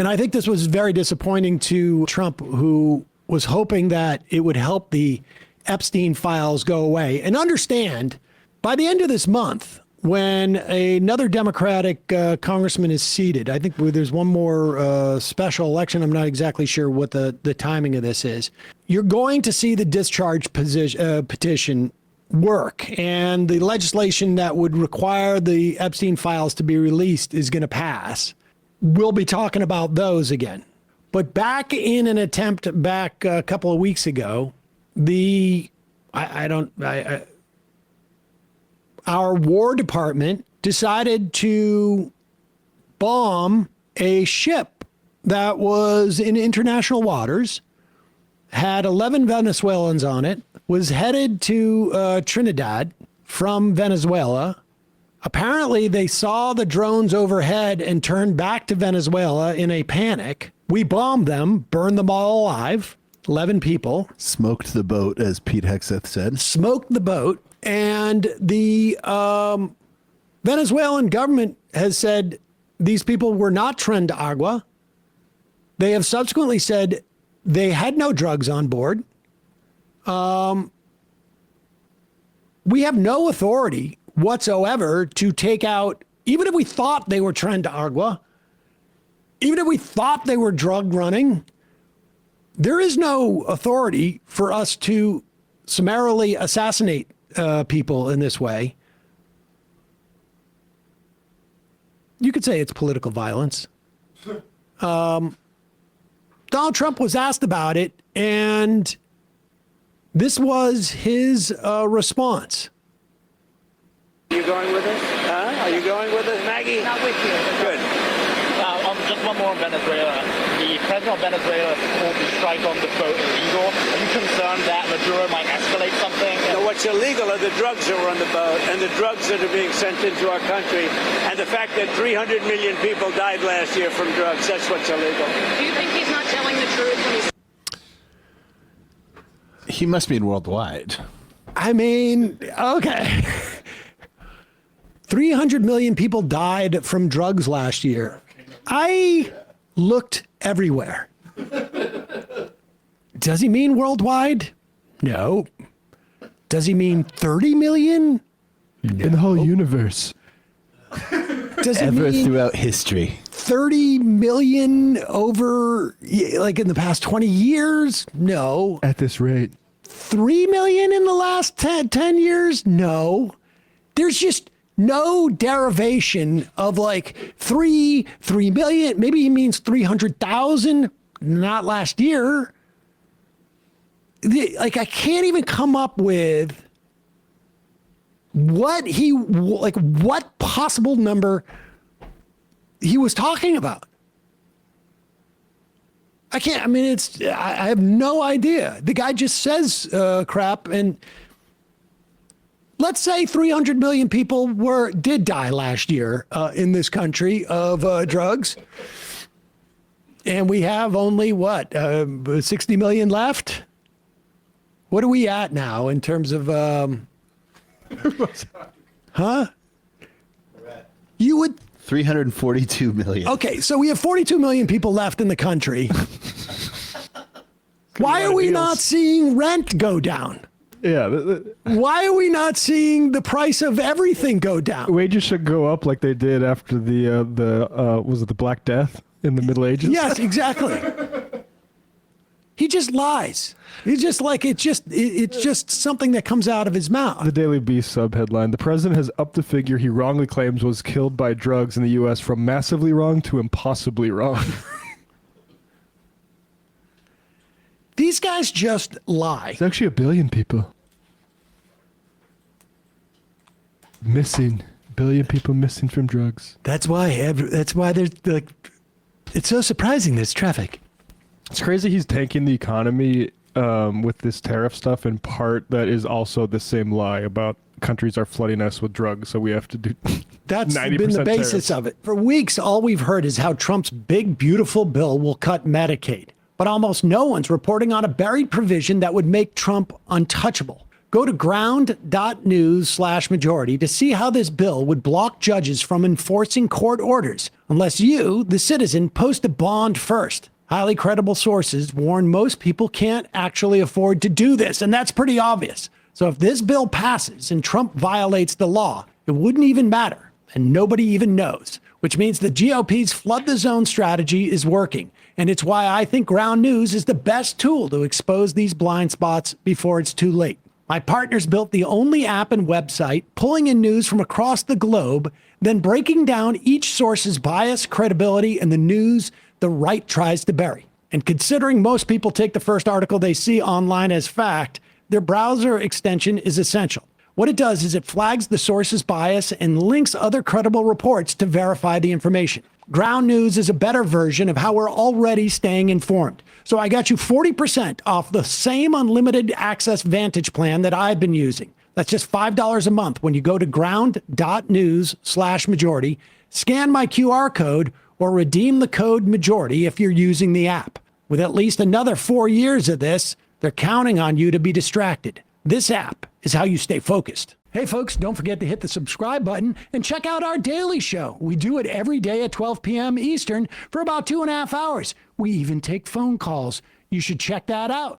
And I think this was very disappointing to Trump, who was hoping that it would help the Epstein files go away. And understand, by the end of this month, when another Democratic congressman is seated, I think there's one more special election. I'm not exactly sure what the timing of this is. You're going to see the discharge petition work, and the legislation that would require the Epstein files to be released is going to pass. We'll be talking about those again. But back in an attempt back a couple of weeks ago, our War Department decided to bomb a ship that was in international waters, had 11 Venezuelans on it, was headed to Trinidad from Venezuela. Apparently, they saw the drones overhead and turned back to Venezuela in a panic. We bombed them, burned them all alive, 11 people. Smoked the boat, as Pete Hegseth said. Smoked the boat. And the Venezuelan government has said these people were not tren de agua. They have subsequently said they had no drugs on board. We have no authority whatsoever to take out, even if we thought they were tren de agua, even if we thought they were drug running, there is no authority for us to summarily assassinate people in this way. You could say it's political violence. Donald Trump was asked about it, and this was his response. Are you going with us? Huh? Are you going with us, Maggie? Not with you. Good. Just one more on Venezuela. The president of Venezuela called the strike on the boat illegal. Are you concerned that Maduro might escalate something? No, what's illegal are the drugs that were on the boat and the drugs that are being sent into our country, and the fact that 300 million people died last year from drugs. That's what's illegal. Do you think he's not telling the truth when he's... He must mean worldwide. I mean, okay. 300 million people died from drugs last year. I looked everywhere. Does he mean worldwide? No. Does he mean 30 million? No. In the whole universe. Does he Ever mean throughout history. 30 million over, like in the past 20 years? No. At this rate. 3 million in the last 10 years? No. There's just no derivation of like 3 million. Maybe he means 300,000, not last year. Like, I can't even come up with what possible number he was talking about. I can't, I mean, I have no idea. The guy just says crap, and let's say 300 million people did die last year in this country of drugs. And we have only, 60 million left? What are we at now in terms of, huh? You would... 342 million. Okay, so we have 42 million people left in the country. Why are we not seeing rent go down? Yeah. Why are we not seeing the price of everything go down? Wages should go up like they did after was it the Black Death in the Middle Ages? Yes, exactly. He just lies. He's just like, it's just something that comes out of his mouth. The Daily Beast subheadline: the president has upped the figure he wrongly claims was killed by drugs in the U.S. from massively wrong to impossibly wrong. These guys just lie. It's actually 1 billion people missing. 1 billion people missing from drugs. That's why there's like, it's so surprising there's traffic. It's crazy he's tanking the economy with this tariff stuff. In part, that is also the same lie about countries are flooding us with drugs, so we have to do. That's 90% been the basis tariffs. of it. For weeks, all we've heard is how Trump's big, beautiful bill will cut Medicaid. But almost no one's reporting on a buried provision that would make Trump untouchable. Go to ground.news/majority to see how this bill would block judges from enforcing court orders unless you, the citizen, post a bond first. Highly credible sources warn most people can't actually afford to do this, and that's pretty obvious. So if this bill passes and Trump violates the law, it wouldn't even matter, and nobody even knows, which means the GOP's flood the zone strategy is working. And it's why I think Ground News is the best tool to expose these blind spots before it's too late. My partners built the only app and website pulling in news from across the globe, then breaking down each source's bias, credibility, and the news the right tries to bury. And considering most people take the first article they see online as fact, their browser extension is essential. What it does is it flags the source's bias and links other credible reports to verify the information. Ground News is a better version of how we're already staying informed. So I got you 40% off the same unlimited access Vantage plan that I've been using. That's just $5 a month when you go to ground.news/majority, scan my QR code, or redeem the code majority if you're using the app. With at least another 4 years of this, they're counting on you to be distracted. This app is how you stay focused. Hey folks, don't forget to hit the subscribe button and check out our daily show. We do it every day at 12 p.m. Eastern for about 2.5 hours. We even take phone calls. You should check that out.